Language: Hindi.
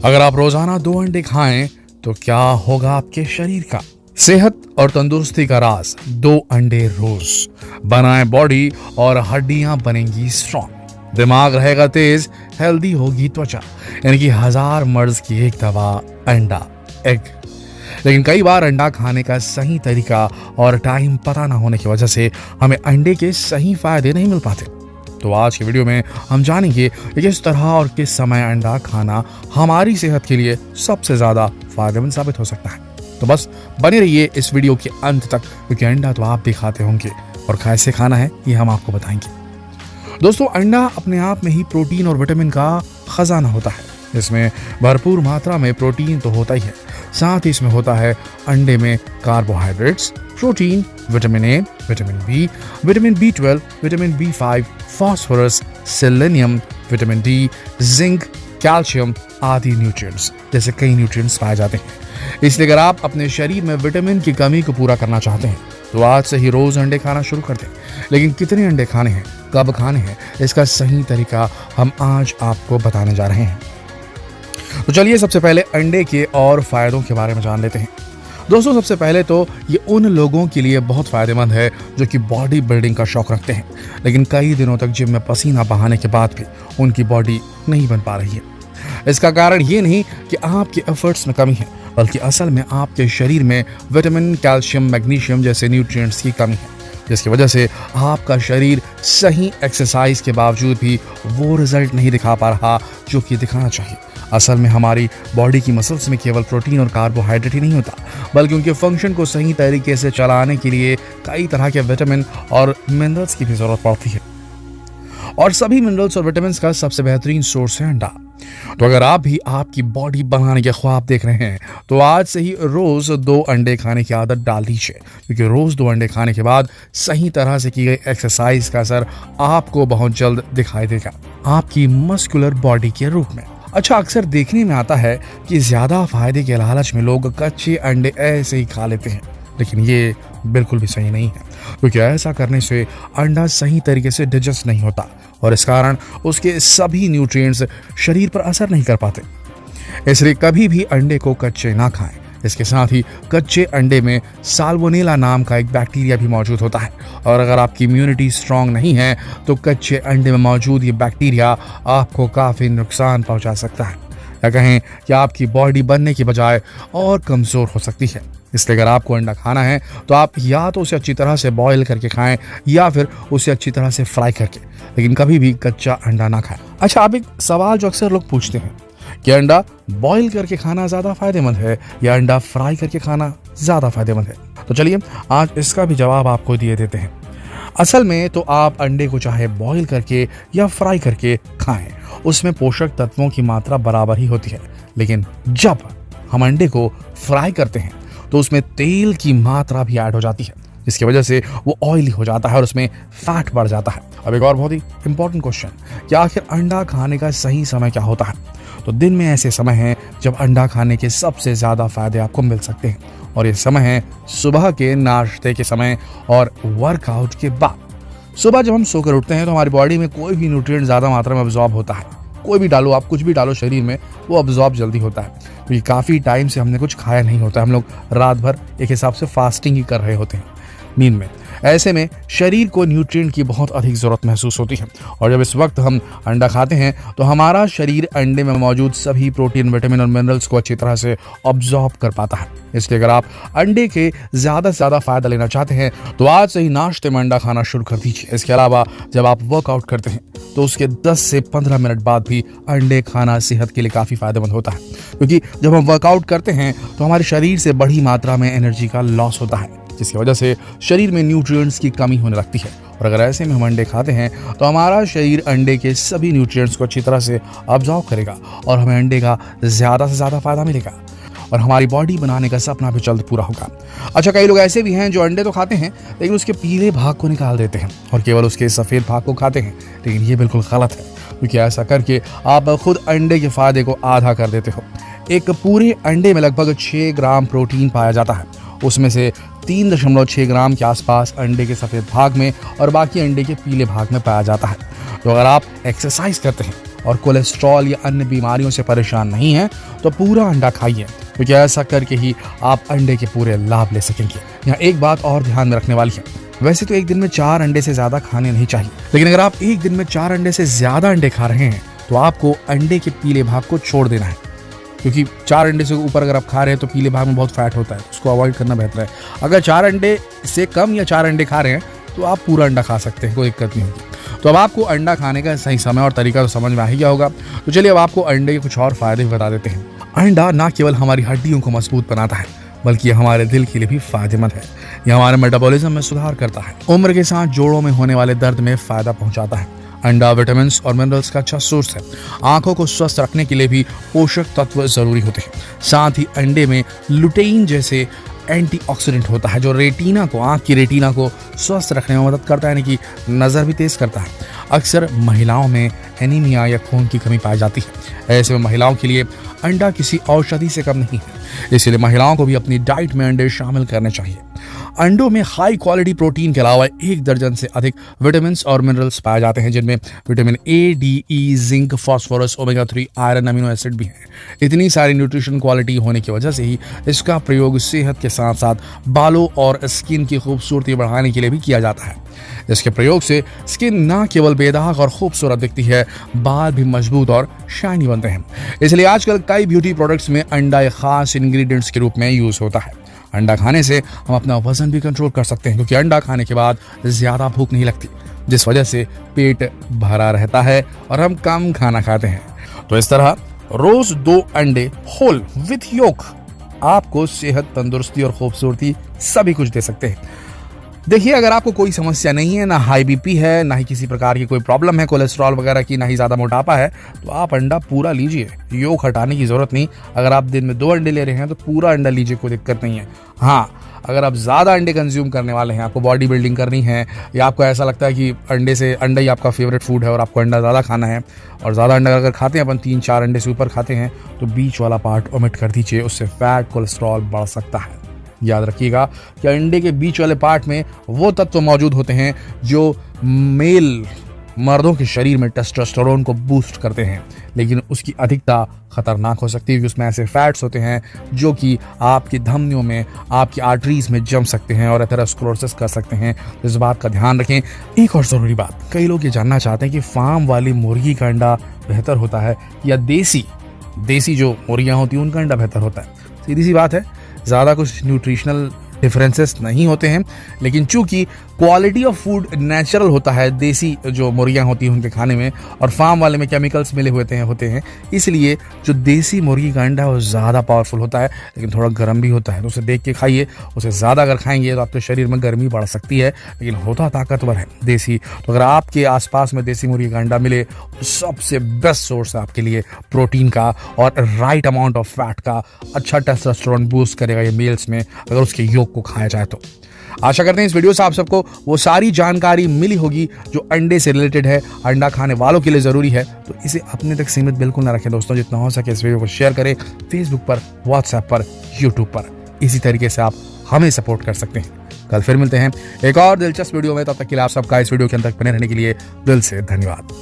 अगर आप रोजाना 2 अंडे खाएं तो क्या होगा आपके शरीर का? सेहत और तंदुरुस्ती का राज 2 अंडे रोज। बनाएं बॉडी और हड्डियां बनेंगी स्ट्रॉन्ग। दिमाग रहेगा तेज, हेल्दी होगी त्वचा। यानी कि 1000 मर्ज की एक दवा, अंडा, एग। लेकिन कई बार अंडा खाने का सही तरीका और टाइम पता ना होने की वजह से हमें अंडे के सही फायदे नहीं मिल पाते। तो आज की वीडियो में हम जानेंगे कि किस तरह और किस समय अंडा खाना हमारी सेहत के लिए सबसे ज्यादा फायदेमंद साबित हो सकता है। तो बस बने रहिए इस वीडियो के अंत तक, क्योंकि अंडा तो आप भी खाते होंगे और कैसे खाना है ये हम आपको बताएंगे। दोस्तों, अंडा अपने आप में ही प्रोटीन और विटामिन का खजाना होता है। इसमें भरपूर मात्रा में प्रोटीन तो होता ही है, साथ ही इसमें होता है अंडे में carbohydrates, protein, vitamin A, vitamin B, vitamin B12, vitamin B5, phosphorus, selenium, vitamin D, zinc, calcium आदि न्यूट्रिएंट्स जैसे कई न्यूट्रिएंट्स पाए जाते हैं। इसलिए अगर आप अपने शरीर में विटामिन की कमी को पूरा करना चाहते हैं तो आज से ही रोज अंडे खाना शुरू कर दें। लेकिन कितने अंडे खाने हैं, कब खाने हैं, इसका सही तरीका हम आज आपको बताने जा रहे हैं। तो चलिए सबसे पहले अंडे के और फायदों के बारे में जान लेते हैं। दोस्तों, सबसे पहले तो ये उन लोगों के लिए बहुत फायदेमंद है जो कि बॉडी बिल्डिंग का शौक रखते हैं, लेकिन कई दिनों तक जिम में पसीना बहाने के बाद भी उनकी बॉडी नहीं बन पा रही है। इसका कारण ये नहीं कि आपके एफर्ट्स में कमी है, बल्कि असल में आपके शरीर में विटामिन, कैल्शियम, मैग्नीशियम जैसे न्यूट्रिएंट्स की कमी है, जिसकी वजह से आपका शरीर सही एक्सरसाइज के बावजूद भी वो रिजल्ट नहीं दिखा पा रहा जो कि दिखाना चाहिए। असल में हमारी बॉडी की मसल्स में केवल प्रोटीन और कार्बोहाइड्रेट ही नहीं होता, बल्कि उनके फंक्शन को सही तरीके से चलाने के लिए कई तरह के विटामिन और मिनरल्स की भी जरूरत पड़ती है। और सभी मिनरल्स और विटामिन का सबसे बेहतरीन सोर्स है अंडा। तो अगर आप भी आपकी बॉडी बनाने के ख्वाब देख रहे हैं तो आज से ही रोज 2 अंडे खाने की आदत डाल दीजिए, क्योंकि रोज 2 अंडे खाने के बाद सही तरह से की गई एक्सरसाइज का असर आपको बहुत जल्द दिखाई देगा आपकी मस्कुलर बॉडी के रूप में। अच्छा, अक्सर देखने में आता है कि ज्यादा फायदे के लालच में लोग कच्चे अंडे ऐसे ही खा लेते हैं, लेकिन ये बिल्कुल भी सही नहीं है, क्योंकि ऐसा करने से अंडा सही तरीके से डाइजेस्ट नहीं होता और इस कारण उसके सभी न्यूट्रिएंट्स शरीर पर असर नहीं कर पाते। इसलिए कभी भी अंडे को कच्चे ना खाएं। इसके साथ ही कच्चे अंडे में साल्मोनेला नाम का एक बैक्टीरिया भी मौजूद होता है, और अगर आपकी इम्यूनिटी स्ट्रांग नहीं है तो कच्चे अंडे में मौजूद ये बैक्टीरिया आपको काफी नुकसान पहुंचा सकता है, या कहें कि आपकी बॉडी बनने की बजाय और कमजोर हो सकती है। इसलिए अगर आपको अंडा खाना है तो आप या तो उसे अच्छी तरह से बॉयल करके खाएं या फिर उसे अच्छी तरह से फ्राई करके, लेकिन कभी भी कच्चा अंडा ना खाएं। अच्छा, आप एक सवाल जो अक्सर लोग पूछते हैं कि अंडा बॉईल करके खाना ज्यादा फायदेमंद है या अंडा फ्राई करके खाना ज्यादा फायदेमंद है, तो चलिए आज इसका भी जवाब आपको दिए देते हैं। असल में तो आप अंडे को चाहे बॉईल करके या फ्राई करके खाएं, उसमें पोषक तत्वों की मात्रा बराबर ही होती है। लेकिन जब हम अंडे को फ्राई करते हैं तो उसमें तेल की मात्रा भी ऐड हो जाती है, जिसकी वजह से वो ऑयली हो जाता है और उसमें फैट बढ़ जाता है। अब एक और बहुत ही इंपॉर्टेंट क्वेश्चन, कि आखिर अंडा खाने का सही समय क्या होता है? तो दिन में ऐसे समय हैं जब अंडा खाने के सबसे ज्यादा फायदे आपको मिल सकते हैं, और ये समय है सुबह के नाश्ते के समय और वर्कआउट के बाद। सुबह जब हम सोकर उठते हैं तो हमारी बॉडी में कोई भी न्यूट्रिएंट ज्यादा मात्रा में अब्जॉर्ब होता है। कोई भी डालो, आप कुछ भी डालो शरीर में, वो अब्जॉर्ब जल्दी होता है, क्योंकि काफी टाइम से हमने कुछ खाया नहीं होता। हम लोग रात भर एक हिसाब से फास्टिंग ही कर रहे होते हैं नींद में। ऐसे में शरीर को न्यूट्रिएंट की बहुत अधिक जरूरत महसूस होती है, और जब इस वक्त हम अंडा खाते हैं तो हमारा शरीर अंडे में मौजूद सभी प्रोटीन, विटामिन और मिनरल्स को अच्छी तरह से ऑब्जॉर्ब कर पाता है। इसलिए अगर आप अंडे के ज्यादा से ज्यादा फायदा लेना चाहते हैं तो आज से ही नाश्ते में अंडा खाना शुरू कर दीजिए। इसके अलावा जब आप वर्कआउट करते हैं तो उसके 10 से 15 मिनट बाद भी अंडे खाना सेहत के लिए काफी फायदेमंद होता है, क्योंकि जब हम वर्कआउट करते हैं तो हमारे शरीर से बड़ी मात्रा में एनर्जी का लॉस होता है, जिसकी वजह से शरीर में न्यूट्रिएंट्स की कमी होने लगती है। और अगर ऐसे में हम अंडे खाते हैं तो हमारा शरीर अंडे के सभी न्यूट्रिएंट्स को अच्छी तरह से अब्जॉर्ब करेगा और हमें अंडे का ज्यादा से ज्यादा फायदा मिलेगा, और हमारी बॉडी बनाने का सपना भी जल्द पूरा होगा। अच्छा, कई लोग ऐसे भी हैं जो अंडे तो खाते हैं लेकिन उसके पीले भाग को निकाल देते हैं और केवल उसके सफेद भाग को खाते हैं, लेकिन ये बिल्कुल गलत है, क्योंकि ऐसा करके आप खुद अंडे के फायदे को आधा कर देते हो। एक पूरे अंडे में लगभग 6 ग्राम प्रोटीन पाया जाता है, उसमें से 3.6 ग्राम के आसपास अंडे के सफेद भाग में और बाकी अंडे के पीले भाग में पाया जाता है। तो अगर आप एक्सरसाइज करते हैं और कोलेस्ट्रॉल या अन्य बीमारियों से परेशान नहीं हैं तो पूरा अंडा खाइए, क्योंकि ऐसा करके ही आप अंडे के पूरे लाभ ले सकेंगे। यहाँ एक बात और ध्यान में रखने वाली है, वैसे तो एक दिन में 4 अंडे से ज्यादा खाने नहीं चाहिए, लेकिन अगर आप एक दिन में 4 अंडे से ज्यादा अंडे खा रहे हैं तो आपको अंडे के पीले भाग को छोड़ देना है, क्योंकि 4 अंडे से ऊपर अगर आप खा रहे हैं तो पीले भाग में बहुत फैट होता है, उसको अवॉइड करना बेहतर है। अगर 4 अंडे से कम या 4 अंडे खा रहे हैं तो आप पूरा अंडा खा सकते हैं, कोई दिक्कत नहीं होगी। तो अब आपको अंडा खाने का सही समय और तरीका तो समझ में आ ही गया होगा। तो चलिए अब आपको अंडे के कुछ और फायदे भी बता देते हैं। अंडा न केवल हमारी हड्डियों को मजबूत बनाता है, बल्कि हमारे दिल के लिए भी फायदेमंद है। यह हमारे मेटाबॉलिज्म में सुधार करता है, उम्र के साथ जोड़ों में होने वाले दर्द में फायदा पहुंचाता है। अंडा विटामिन और मिनरल्स का अच्छा सोर्स है। आंखों को स्वस्थ रखने के लिए भी पोषक तत्व जरूरी होते हैं। साथ ही अंडे में लुटेइन जैसे एंटीऑक्सीडेंट होता है, जो रेटिना को, आंख की रेटिना को स्वस्थ रखने में मदद करता है, यानी कि नजर भी तेज करता है। अक्सर महिलाओं में एनीमिया या खून की कमी पाई जाती है, ऐसे में महिलाओं के लिए अंडा किसी औषधि से कम नहीं है, इसलिए महिलाओं को भी अपनी डाइट में अंडे शामिल करने चाहिए। अंडों में हाई क्वालिटी प्रोटीन के अलावा 1 दर्जन से अधिक विटामिन और मिनरल्स पाए जाते हैं, जिनमें vitamin A, D, E, zinc, phosphorus, omega 3, iron, amino acid भी हैं। इतनी सारी न्यूट्रिशन क्वालिटी होने की वजह से ही इसका प्रयोग सेहत के साथ साथ बालों और स्किन की खूबसूरती बढ़ाने के लिए भी किया जाता है। इसके प्रयोग से स्किन न केवल बेदाग और खूबसूरत दिखती है, बाल भी मजबूत और शाइनी बनते हैं। इसलिए आजकल कई ब्यूटी प्रोडक्ट्स में अंडा एक खास इंग्रेडिएंट्स के रूप में यूज होता है। अंडा खाने से हम अपना वजन भी कंट्रोल कर सकते हैं, क्योंकि अंडा खाने के बाद ज्यादा भूख नहीं लगती, जिस वजह से पेट भरा रहता है और हम कम खाना खाते हैं। तो इस तरह रोज 2 अंडे होल विथ योक आपको सेहत, तंदुरुस्ती और खूबसूरती सभी कुछ दे सकते हैं। देखिए, अगर आपको कोई समस्या नहीं है, ना हाई बीपी है, ना ही किसी प्रकार की कोई प्रॉब्लम है कोलेस्ट्रॉल वगैरह की, ना ही ज्यादा मोटापा है, तो आप अंडा पूरा लीजिए, योक हटाने की जरूरत नहीं। अगर आप दिन में 2 अंडे ले रहे हैं तो पूरा अंडा लीजिए, कोई दिक्कत नहीं है। हाँ, अगर आप ज्यादा अंडे कंज्यूम करने वाले हैं, आपको बॉडी बिल्डिंग करनी है, या आपको ऐसा लगता है कि अंडा ही आपका फेवरेट फूड है और आपको अंडा ज्यादा खाना है, और ज्यादा अंडा अगर खाते हैं अपन 3-4 अंडे से ऊपर खाते हैं, तो बीच वाला पार्ट ओमिट कर दीजिए, उससे फैट, कोलेस्ट्रॉल बढ़ सकता है। याद रखिएगा कि अंडे के बीच वाले पार्ट में वो तत्व मौजूद होते हैं जो मेल मर्दों के शरीर में टेस्टोस्टेरोन को बूस्ट करते हैं, लेकिन उसकी अधिकता खतरनाक हो सकती है, क्योंकि उसमें ऐसे फैट्स होते हैं जो कि आपकी धमनियों में, आपकी आर्टरीज में जम सकते हैं और एथेरोस्क्लेरोसिस कर सकते हैं। तो इस बात का ध्यान रखें। एक और जरूरी बात, कई लोग ये जानना चाहते हैं कि फार्म वाली मुर्गी का अंडा बेहतर होता है या देसी जो मुर्गियां होती हैं उनका अंडा बेहतर होता है। सीधी सी बात है, ज्यादा कुछ न्यूट्रिशनल डिफरेंसेस नहीं होते हैं, लेकिन चूंकि क्वालिटी ऑफ फूड नेचुरल होता है देसी जो मुर्गियां होती हैं उनके खाने में, और फार्म वाले में केमिकल्स मिले होते हैं, इसलिए जो देसी मुर्गी का अंडा है वो ज़्यादा पावरफुल होता है, लेकिन थोड़ा गर्म भी होता है। तो उसे देख के खाइए, उसे ज़्यादा अगर खाएंगे तो आपके शरीर में गर्मी बढ़ सकती है, लेकिन होता ताकतवर है देसी। तो अगर आपके आसपास में देसी मुर्गी का अंडा मिले तो सबसे बेस्ट सोर्स है आपके लिए प्रोटीन का और राइट अमाउंट ऑफ फैट का। अच्छा टेस्टोस्टेरोन बूस्ट करेगा ये मेल्स में अगर उसके योग को खाया जाए तो। आशा करते हैं इस वीडियो से आप सबको वो सारी जानकारी मिली होगी जो अंडे से रिलेटेड है, अंडा खाने वालों के लिए जरूरी है। तो इसे अपने तक सीमित बिल्कुल ना रखें दोस्तों, जितना हो सके इस वीडियो को शेयर करें फेसबुक पर, व्हाट्सएप पर, यूट्यूब पर। इसी तरीके से आप हमें सपोर्ट कर सकते हैं। कल फिर मिलते हैं एक और दिलचस्प वीडियो में, तब तक के लिए आप सबका इस वीडियो के अंत तक बने रहने के लिए दिल से धन्यवाद।